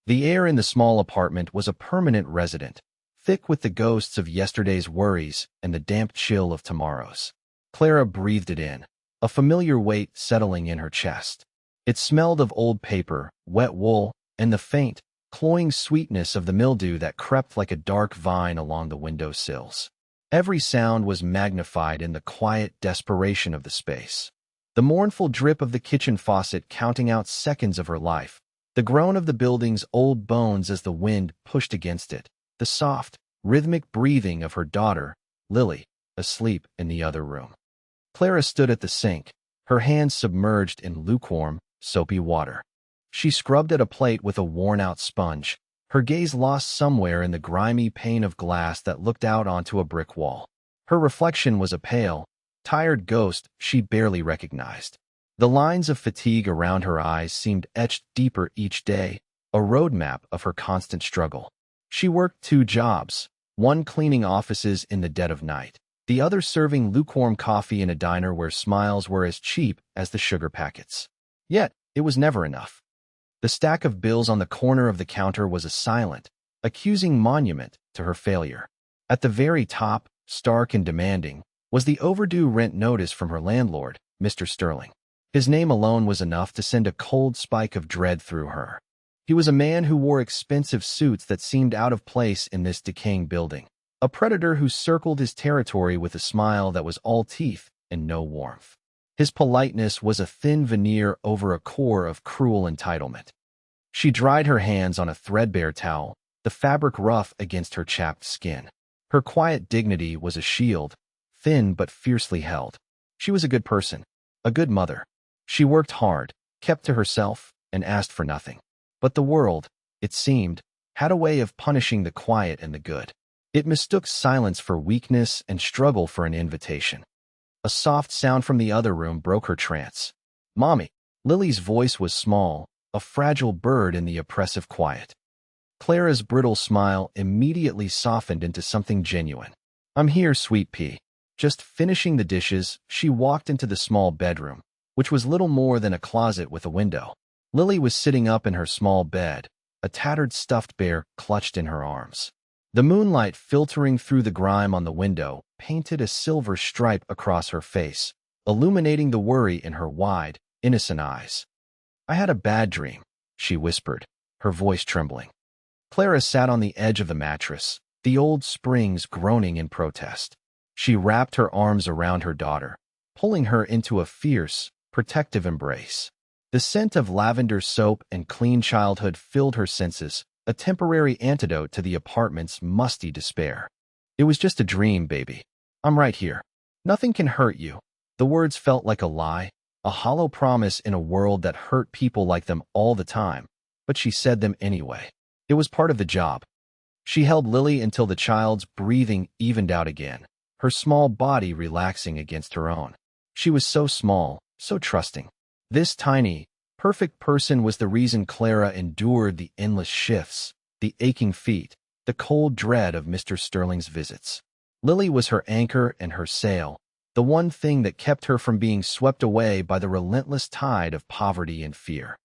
The air in the small apartment was a permanent resident, thick with the ghosts of yesterday's worries and the damp chill of tomorrow's. Clara breathed it in, a familiar weight settling in her chest. It smelled of old paper, wet wool, and the faint, cloying sweetness of the mildew that crept like a dark vine along the window sills. Every sound was magnified in the quiet desperation of the space. The mournful drip of the kitchen faucet counting out seconds of her life, the groan of the building's old bones as the wind pushed against it, the soft, rhythmic breathing of her daughter, Lily, asleep in the other room. Clara stood at the sink, her hands submerged in lukewarm, soapy water. She scrubbed at a plate with a worn-out sponge, her gaze lost somewhere in the grimy pane of glass that looked out onto a brick wall. Her reflection was a pale, tired ghost she barely recognized. The lines of fatigue around her eyes seemed etched deeper each day, a roadmap of her constant struggle. She worked 2 jobs, one cleaning offices in the dead of night, the other serving lukewarm coffee in a diner where smiles were as cheap as the sugar packets. Yet, it was never enough. The stack of bills on the corner of the counter was a silent, accusing monument to her failure. At the very top, stark and demanding, was the overdue rent notice from her landlord, Mr. Sterling. His name alone was enough to send a cold spike of dread through her. He was a man who wore expensive suits that seemed out of place in this decaying building, a predator who circled his territory with a smile that was all teeth and no warmth. His politeness was a thin veneer over a core of cruel entitlement. She dried her hands on a threadbare towel, the fabric rough against her chapped skin. Her quiet dignity was a shield, thin but fiercely held. She was a good person, a good mother. She worked hard, kept to herself, and asked for nothing. But the world, it seemed, had a way of punishing the quiet and the good. It mistook silence for weakness and struggle for an invitation. A soft sound from the other room broke her trance. "Mommy." Lily's voice was small, a fragile bird in the oppressive quiet. Clara's brittle smile immediately softened into something genuine. "I'm here, sweet pea." Just finishing the dishes, she walked into the small bedroom, which was little more than a closet with a window. Lily was sitting up in her small bed, a tattered stuffed bear clutched in her arms. The moonlight filtering through the grime on the window painted a silver stripe across her face, illuminating the worry in her wide, innocent eyes. "I had a bad dream," she whispered, her voice trembling. Clara sat on the edge of the mattress, the old springs groaning in protest. She wrapped her arms around her daughter, pulling her into a fierce, protective embrace. The scent of lavender soap and clean childhood filled her senses, a temporary antidote to the apartment's musty despair. "It was just a dream, baby. I'm right here. Nothing can hurt you." The words felt like a lie, a hollow promise in a world that hurt people like them all the time, but she said them anyway. It was part of the job. She held Lily until the child's breathing evened out again, her small body relaxing against her own. She was so small, so trusting. This tiny, perfect person was the reason Clara endured the endless shifts, the aching feet, the cold dread of Mr. Sterling's visits. Lily was her anchor and her sail, the one thing that kept her from being swept away by the relentless tide of poverty and fear.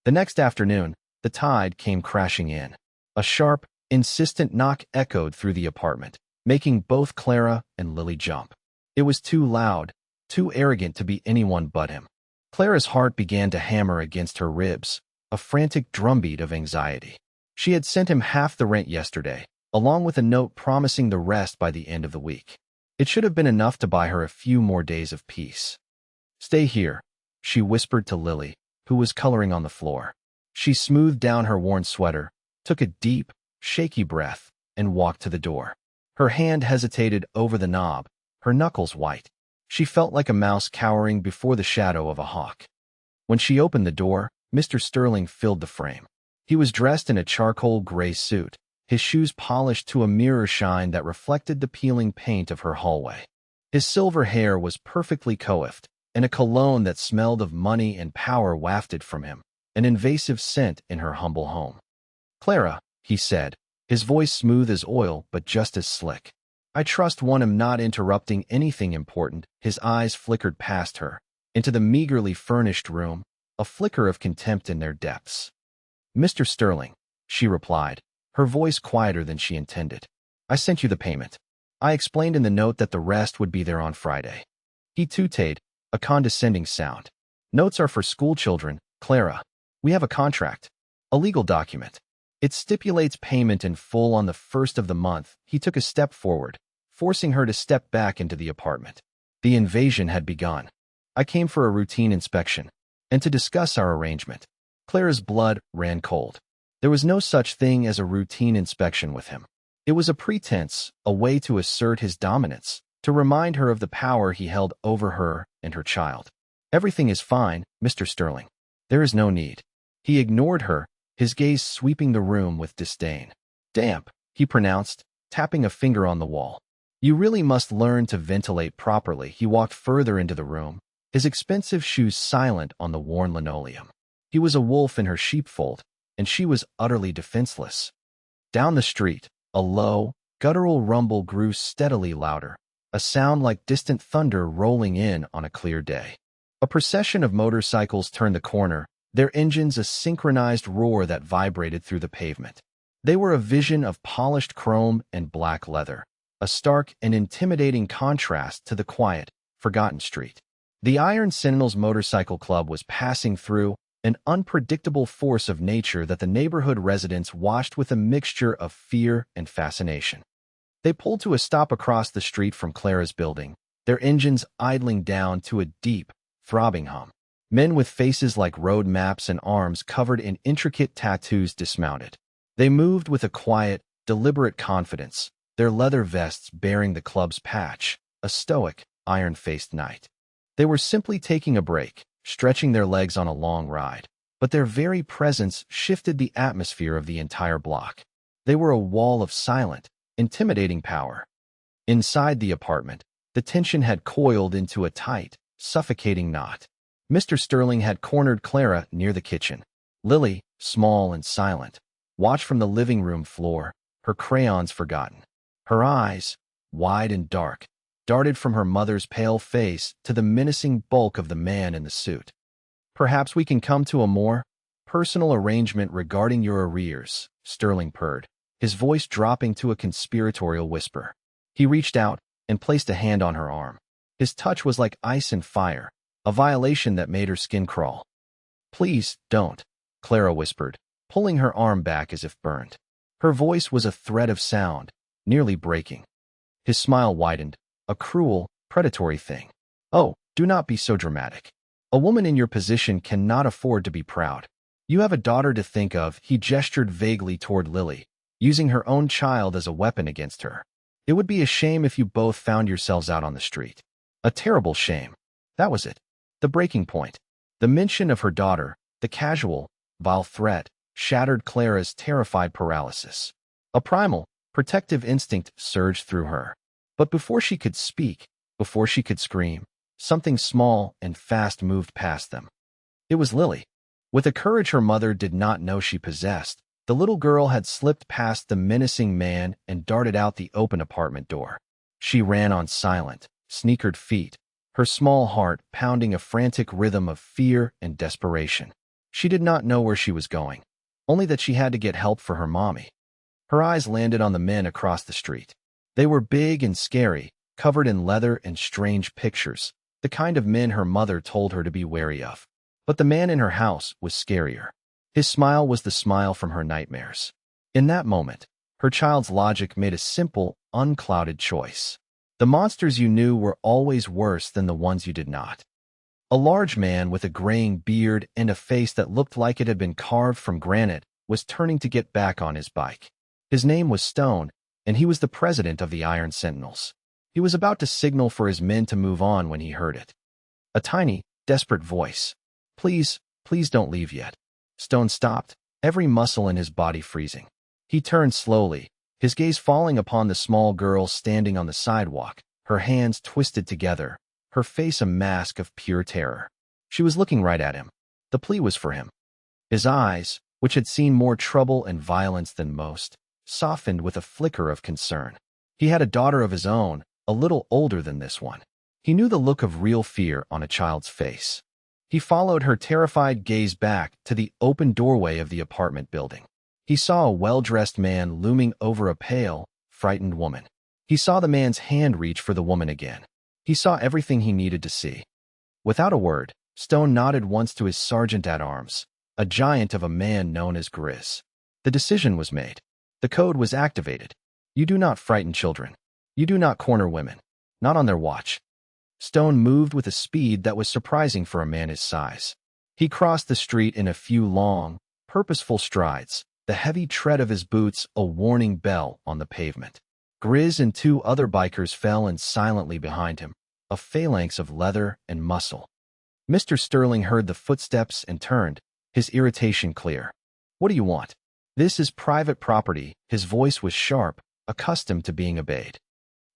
The next afternoon, the tide came crashing in. A sharp, insistent knock echoed through the apartment, making both Clara and Lily jump. It was too loud, too arrogant to be anyone but him. Clara's heart began to hammer against her ribs, a frantic drumbeat of anxiety. She had sent him half the rent yesterday, along with a note promising the rest by the end of the week. It should have been enough to buy her a few more days of peace. "Stay here," she whispered to Lily, who was coloring on the floor. She smoothed down her worn sweater, took a deep, shaky breath, and walked to the door. Her hand hesitated over the knob, her knuckles white. She felt like a mouse cowering before the shadow of a hawk. When she opened the door, Mr. Sterling filled the frame. He was dressed in a charcoal gray suit, his shoes polished to a mirror shine that reflected the peeling paint of her hallway. His silver hair was perfectly coiffed, and a cologne that smelled of money and power wafted from him, an invasive scent in her humble home. "Clara," he said, his voice smooth as oil but just as slick. "I trust one am not interrupting anything important." His eyes flickered past her, into the meagerly furnished room, a flicker of contempt in their depths. "Mr. Sterling," she replied, her voice quieter than she intended. I sent you the payment. I explained in the note that the rest would be there on Friday. He tooted, a condescending sound. Notes are for school children, Clara. We have a contract. A legal document. It stipulates payment in full on the first of the month. He took a step forward, forcing her to step back into the apartment. The invasion had begun. I came for a routine inspection, and to discuss our arrangement. Clara's blood ran cold. There was no such thing as a routine inspection with him. It was a pretense, a way to assert his dominance, to remind her of the power he held over her and her child. Everything is fine, Mr. Sterling. There is no need. He ignored her, his gaze sweeping the room with disdain. Damp, he pronounced, tapping a finger on the wall. You really must learn to ventilate properly. He walked further into the room, his expensive shoes silent on the worn linoleum. He was a wolf in her sheepfold, and she was utterly defenseless. Down the street, a low, guttural rumble grew steadily louder, a sound like distant thunder rolling in on a clear day. A procession of motorcycles turned the corner, their engines a synchronized roar that vibrated through the pavement. They were a vision of polished chrome and black leather, a stark and intimidating contrast to the quiet, forgotten street. The Iron Sentinels Motorcycle Club was passing through, an unpredictable force of nature that the neighborhood residents watched with a mixture of fear and fascination. They pulled to a stop across the street from Clara's building, their engines idling down to a deep, throbbing hum. Men with faces like road maps and arms covered in intricate tattoos dismounted. They moved with a quiet, deliberate confidence, their leather vests bearing the club's patch, a stoic, iron-faced knight. They were simply taking a break, stretching their legs on a long ride, but their very presence shifted the atmosphere of the entire block. They were a wall of silent, intimidating power. Inside the apartment, the tension had coiled into a tight, suffocating knot. Mr. Sterling had cornered Clara near the kitchen. Lily, small and silent, watched from the living room floor, her crayons forgotten. Her eyes, wide and dark, darted from her mother's pale face to the menacing bulk of the man in the suit. Perhaps we can come to a more personal arrangement regarding your arrears, Sterling purred, his voice dropping to a conspiratorial whisper. He reached out and placed a hand on her arm. His touch was like ice and fire, a violation that made her skin crawl. Please, don't, Clara whispered, pulling her arm back as if burned. Her voice was a thread of sound, nearly breaking. His smile widened, a cruel, predatory thing. Oh, do not be so dramatic. A woman in your position cannot afford to be proud. You have a daughter to think of. He gestured vaguely toward Lily, using her own child as a weapon against her. It would be a shame if you both found yourselves out on the street. A terrible shame. That was it. The breaking point. The mention of her daughter, the casual, vile threat, shattered Clara's terrified paralysis. A primal, protective instinct surged through her. But before she could speak, before she could scream, something small and fast moved past them. It was Lily. With a courage her mother did not know she possessed, the little girl had slipped past the menacing man and darted out the open apartment door. She ran on silent, sneakered feet, her small heart pounding a frantic rhythm of fear and desperation. She did not know where she was going, only that she had to get help for her mommy. Her eyes landed on the men across the street. They were big and scary, covered in leather and strange pictures, the kind of men her mother told her to be wary of. But the man in her house was scarier. His smile was the smile from her nightmares. In that moment, her child's logic made a simple, unclouded choice. The monsters you knew were always worse than the ones you did not. A large man with a graying beard and a face that looked like it had been carved from granite was turning to get back on his bike. His name was Stone, and he was the president of the Iron Sentinels. He was about to signal for his men to move on when he heard it. A tiny, desperate voice. Please, please don't leave yet. Stone stopped, every muscle in his body freezing. He turned slowly, his gaze falling upon the small girl standing on the sidewalk, her hands twisted together, her face a mask of pure terror. She was looking right at him. The plea was for him. His eyes, which had seen more trouble and violence than most, softened with a flicker of concern. He had a daughter of his own, a little older than this one. He knew the look of real fear on a child's face. He followed her terrified gaze back to the open doorway of the apartment building. He saw a well-dressed man looming over a pale, frightened woman. He saw the man's hand reach for the woman again. He saw everything he needed to see. Without a word, Stone nodded once to his sergeant-at-arms, a giant of a man known as Grizz. The decision was made. The code was activated. You do not frighten children. You do not corner women. Not on their watch. Stone moved with a speed that was surprising for a man his size. He crossed the street in a few long, purposeful strides, the heavy tread of his boots a warning bell on the pavement. Grizz and two other bikers fell in silently behind him, a phalanx of leather and muscle. Mr. Sterling heard the footsteps and turned, his irritation clear. What do you want? This is private property. His voice was sharp, accustomed to being obeyed.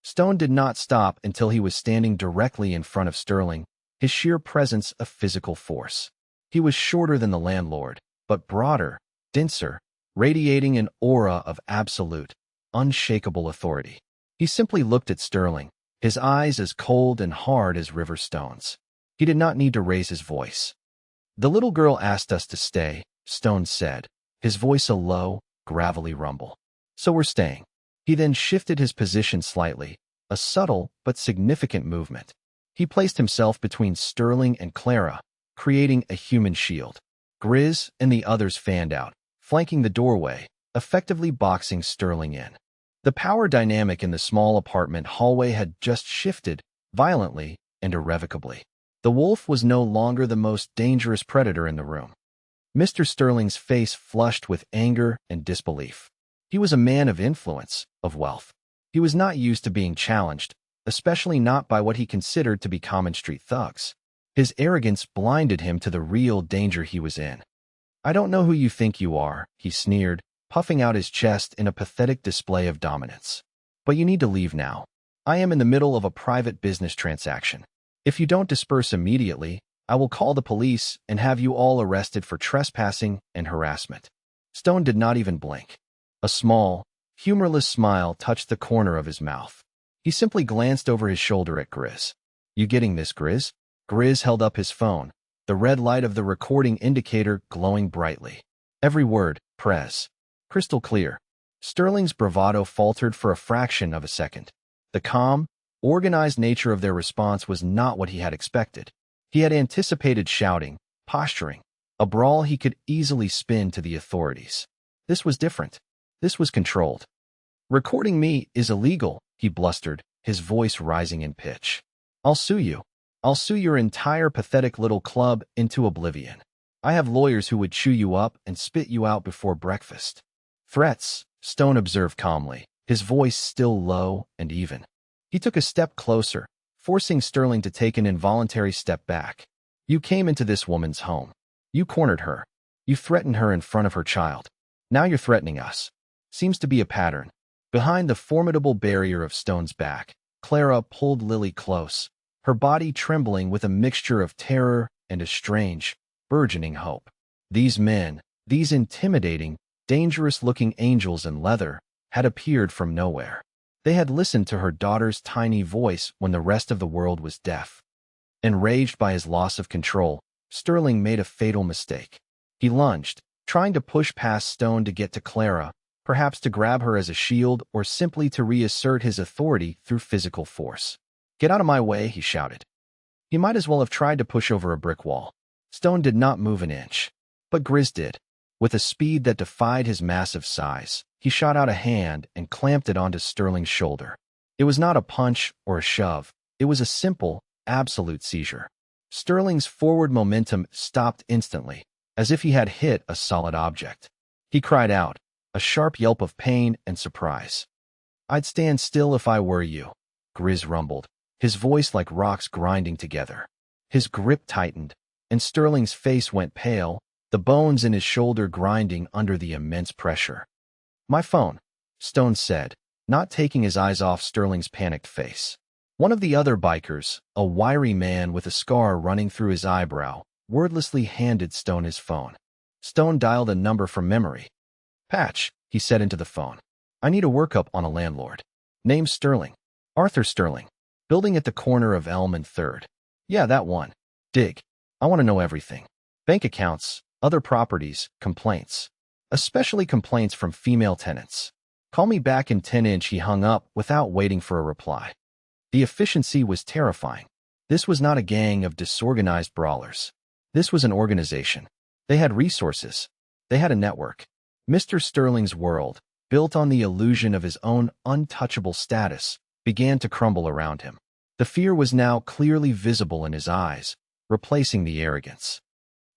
Stone did not stop until he was standing directly in front of Sterling, his sheer presence a physical force. He was shorter than the landlord, but broader, denser, radiating an aura of absolute, unshakable authority. He simply looked at Sterling, his eyes as cold and hard as river stones. He did not need to raise his voice. The little girl asked us to stay, Stone said, his voice a low, gravelly rumble. So we're staying. He then shifted his position slightly, a subtle but significant movement. He placed himself between Sterling and Clara, creating a human shield. Grizz and the others fanned out, flanking the doorway, effectively boxing Sterling in. The power dynamic in the small apartment hallway had just shifted, violently and irrevocably. The wolf was no longer the most dangerous predator in the room. Mr. Sterling's face flushed with anger and disbelief. He was a man of influence, of wealth. He was not used to being challenged, especially not by what he considered to be common street thugs. His arrogance blinded him to the real danger he was in. I don't know who you think you are, he sneered, puffing out his chest in a pathetic display of dominance. But you need to leave now. I am in the middle of a private business transaction. If you don't disperse immediately, I will call the police and have you all arrested for trespassing and harassment. Stone did not even blink. A small, humorless smile touched the corner of his mouth. He simply glanced over his shoulder at Grizz. You getting this, Grizz? Grizz held up his phone, the red light of the recording indicator glowing brightly. Every word, Prez. Crystal clear. Sterling's bravado faltered for a fraction of a second. The calm, organized nature of their response was not what he had expected. He had anticipated shouting, posturing, a brawl he could easily spin to the authorities. This was different. This was controlled. Recording me is illegal, he blustered, his voice rising in pitch. I'll sue you. I'll sue your entire pathetic little club into oblivion. I have lawyers who would chew you up and spit you out before breakfast. Threats, Stone observed calmly, his voice still low and even. He took a step closer, forcing Sterling to take an involuntary step back. You came into this woman's home. You cornered her. You threatened her in front of her child. Now you're threatening us. Seems to be a pattern. Behind the formidable barrier of Stone's back, Clara pulled Lily close, her body trembling with a mixture of terror and a strange, burgeoning hope. These men, these intimidating, dangerous-looking angels in leather, had appeared from nowhere. They had listened to her daughter's tiny voice when the rest of the world was deaf. Enraged by his loss of control, Sterling made a fatal mistake. He lunged, trying to push past Stone to get to Clara, perhaps to grab her as a shield or simply to reassert his authority through physical force. Get out of my way, he shouted. He might as well have tried to push over a brick wall. Stone did not move an inch. But Grizz did. With a speed that defied his massive size, he shot out a hand and clamped it onto Sterling's shoulder. It was not a punch or a shove. It was a simple, absolute seizure. Sterling's forward momentum stopped instantly, as if he had hit a solid object. He cried out, a sharp yelp of pain and surprise. I'd stand still if I were you, Grizz rumbled, his voice like rocks grinding together. His grip tightened, and Sterling's face went pale, the bones in his shoulder grinding under the immense pressure. My phone, Stone said, not taking his eyes off Sterling's panicked face. One of the other bikers, a wiry man with a scar running through his eyebrow, wordlessly handed Stone his phone. Stone dialed a number from memory. Patch, he said into the phone. I need a workup on a landlord. Name Sterling. Arthur Sterling. Building at the corner of Elm and 3rd. Yeah, that one. Dig. I want to know everything. Bank accounts, other properties, complaints. especially complaints from female tenants. Call me back in 10-inch. He hung up without waiting for a reply. The efficiency was terrifying. This was not a gang of disorganized brawlers. This was an organization. They had resources. They had a network. Mr. Sterling's world, built on the illusion of his own untouchable status, began to crumble around him. The fear was now clearly visible in his eyes, replacing the arrogance.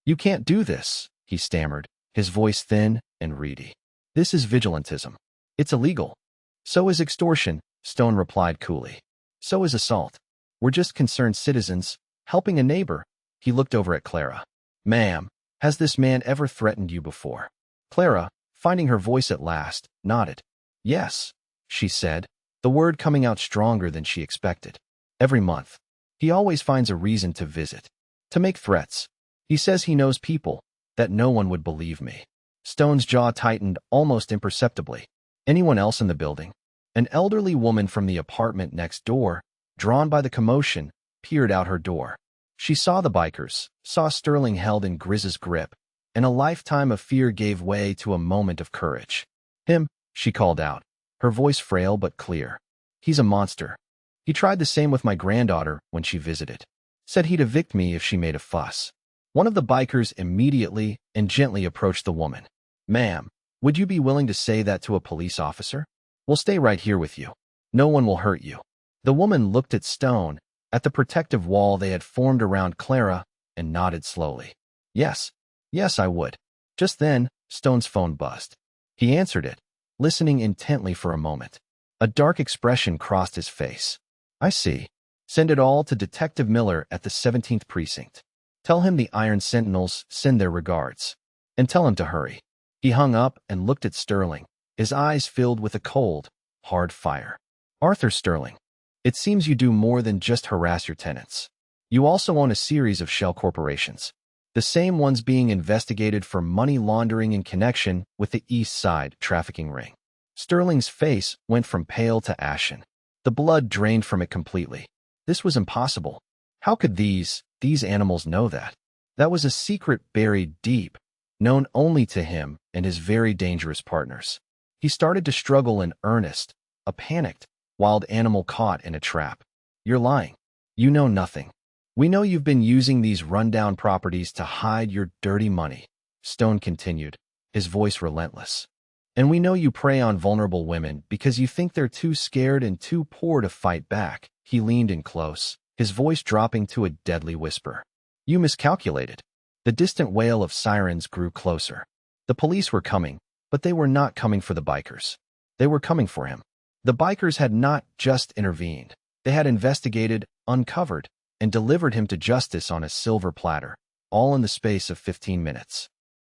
"You can't do this," he stammered, his voice thin and reedy. "This is vigilantism. It's illegal." "So is extortion," Stone replied coolly. "So is assault. We're just concerned citizens, helping a neighbor." He looked over at Clara. "Ma'am, has this man ever threatened you before?" Clara, finding her voice at last, nodded. "Yes," she said, the word coming out stronger than she expected. "Every month. He always finds a reason to visit, to make threats. He says he knows people, that no one would believe me." Stone's jaw tightened almost imperceptibly. "Anyone else in the building?" An elderly woman from the apartment next door, drawn by the commotion, peered out her door. She saw the bikers, saw Sterling held in Grizz's grip, and a lifetime of fear gave way to a moment of courage. "Him," she called out, her voice frail but clear. "He's a monster. He tried the same with my granddaughter when she visited. Said he'd evict me if she made a fuss." One of the bikers immediately and gently approached the woman. "Ma'am, would you be willing to say that to a police officer? We'll stay right here with you. No one will hurt you." The woman looked at Stone, at the protective wall they had formed around Clara, and nodded slowly. "Yes, yes, I would." Just then, Stone's phone buzzed. He answered it, listening intently for a moment. A dark expression crossed his face. "I see. Send it all to Detective Miller at the 17th Precinct. Tell him the Iron Sentinels send their regards. And tell him to hurry." He hung up and looked at Sterling, his eyes filled with a cold, hard fire. "Arthur Sterling, it seems you do more than just harass your tenants. You also own a series of shell corporations, the same ones being investigated for money laundering in connection with the East Side trafficking ring." Sterling's face went from pale to ashen. The blood drained from it completely. This was impossible. How could these animals know that? That was a secret buried deep, known only to him and his very dangerous partners. He started to struggle in earnest, a panicked, wild animal caught in a trap. "You're lying. You know nothing. We know you've been using these rundown properties to hide your dirty money," Stone continued, his voice relentless. "And we know you prey on vulnerable women because you think they're too scared and too poor to fight back." He leaned in close, his voice dropping to a deadly whisper. "You miscalculated." The distant wail of sirens grew closer. The police were coming, but they were not coming for the bikers. They were coming for him. The bikers had not just intervened. They had investigated, uncovered, and delivered him to justice on a silver platter, all in the space of 15 minutes.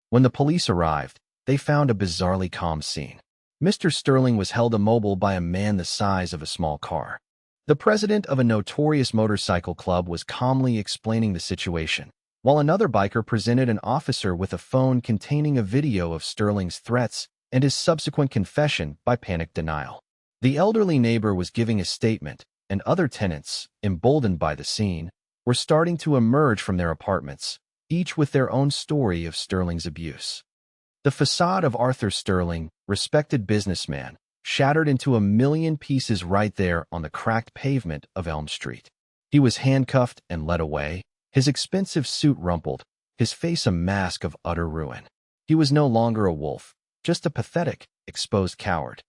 When the police arrived, they found a bizarrely calm scene. Mr. Sterling was held immobile by a man the size of a small car. The president of a notorious motorcycle club was calmly explaining the situation, while another biker presented an officer with a phone containing a video of Sterling's threats and his subsequent confession by panic denial. The elderly neighbor was giving a statement, and other tenants, emboldened by the scene, were starting to emerge from their apartments, each with their own story of Sterling's abuse. The facade of Arthur Sterling, respected businessman, shattered into a million pieces right there on the cracked pavement of Elm Street. He was handcuffed and led away, his expensive suit rumpled, his face a mask of utter ruin. He was no longer a wolf, just a pathetic, exposed coward.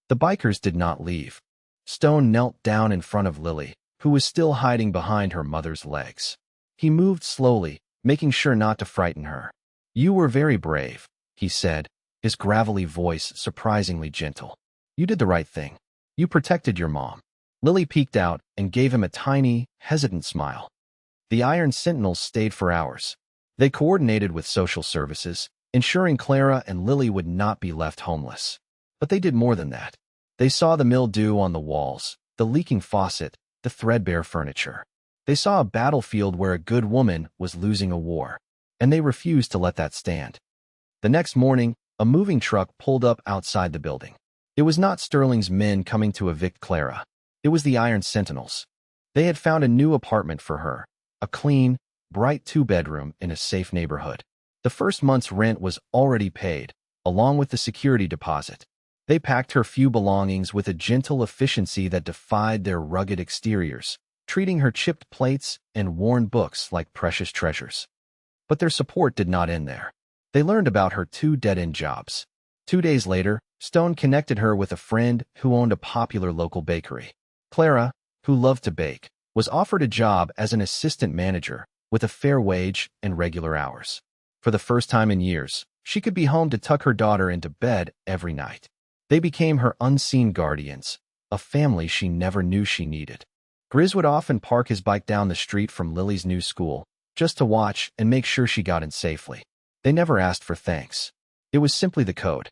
The bikers did not leave. Stone knelt down in front of Lily, who was still hiding behind her mother's legs. He moved slowly, making sure not to frighten her. "You were very brave," he said, his gravelly voice surprisingly gentle. "You did the right thing. You protected your mom." Lily peeked out and gave him a tiny, hesitant smile. The Iron Sentinels stayed for hours. They coordinated with social services, ensuring Clara and Lily would not be left homeless. But they did more than that. They saw the mildew on the walls, the leaking faucet, the threadbare furniture. They saw a battlefield where a good woman was losing a war, and they refused to let that stand. The next morning, a moving truck pulled up outside the building. It was not Sterling's men coming to evict Clara. It was the Iron Sentinels. They had found a new apartment for her, a clean, bright two-bedroom in a safe neighborhood. The first month's rent was already paid, along with the security deposit. They packed her few belongings with a gentle efficiency that defied their rugged exteriors, treating her chipped plates and worn books like precious treasures. But their support did not end there. They learned about her 2 dead-end jobs. 2 days later, Stone connected her with a friend who owned a popular local bakery. Clara, who loved to bake, was offered a job as an assistant manager with a fair wage and regular hours. For the first time in years, she could be home to tuck her daughter into bed every night. They became her unseen guardians, a family she never knew she needed. Grizz would often park his bike down the street from Lily's new school, just to watch and make sure she got in safely. They never asked for thanks. It was simply the code.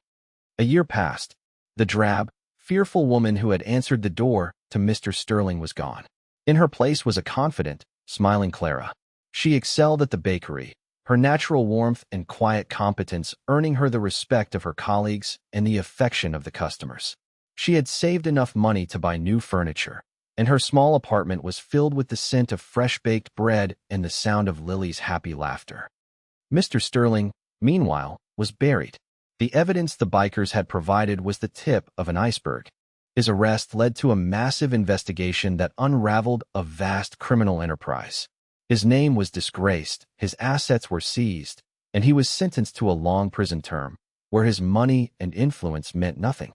A year passed. The drab, fearful woman who had answered the door to Mr. Sterling was gone. In her place was a confident, smiling Clara. She excelled at the bakery, her natural warmth and quiet competence earning her the respect of her colleagues and the affection of the customers. She had saved enough money to buy new furniture, and her small apartment was filled with the scent of fresh-baked bread and the sound of Lily's happy laughter. Mr. Sterling, meanwhile, was buried. The evidence the bikers had provided was the tip of an iceberg. His arrest led to a massive investigation that unraveled a vast criminal enterprise. His name was disgraced, his assets were seized, and he was sentenced to a long prison term, where his money and influence meant nothing.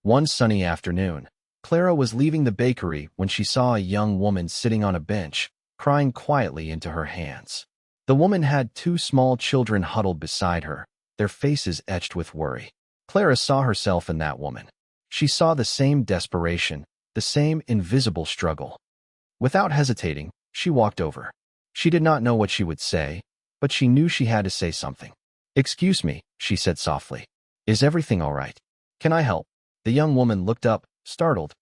One sunny afternoon, Clara was leaving the bakery when she saw a young woman sitting on a bench, crying quietly into her hands. The woman had 2 small children huddled beside her, their faces etched with worry. Clara saw herself in that woman. She saw the same desperation, the same invisible struggle. Without hesitating, she walked over. She did not know what she would say, but she knew she had to say something. "Excuse me," she said softly. "Is everything all right? Can I help?" The young woman looked up, startled.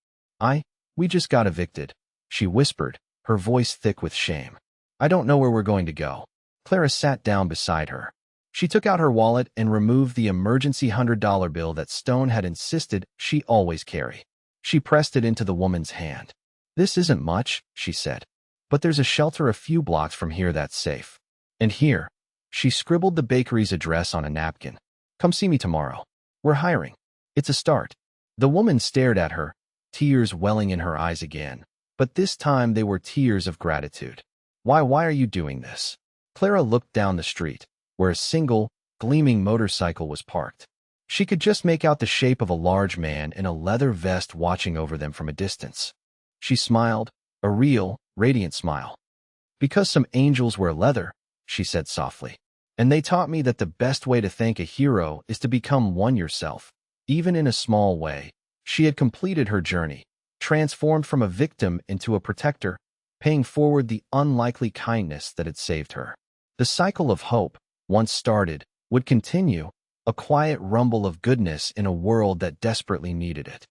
We just got evicted," she whispered, her voice thick with shame. "I don't know where we're going to go." Clara sat down beside her. She took out her wallet and removed the emergency $100 bill that Stone had insisted she always carry. She pressed it into the woman's hand. "This isn't much," she said, "but there's a shelter a few blocks from here that's safe. And here." She scribbled the bakery's address on a napkin. "Come see me tomorrow. We're hiring. It's a start." The woman stared at her, tears welling in her eyes again, but this time they were tears of gratitude. Why are you doing this?" Clara looked down the street, where a single, gleaming motorcycle was parked. She could just make out the shape of a large man in a leather vest watching over them from a distance. She smiled, a real, radiant smile. "Because some angels wear leather," she said softly. "And they taught me that the best way to thank a hero is to become one yourself, even in a small way." She had completed her journey, transformed from a victim into a protector, paying forward the unlikely kindness that had saved her. The cycle of hope, once started, would continue, a quiet rumble of goodness in a world that desperately needed it.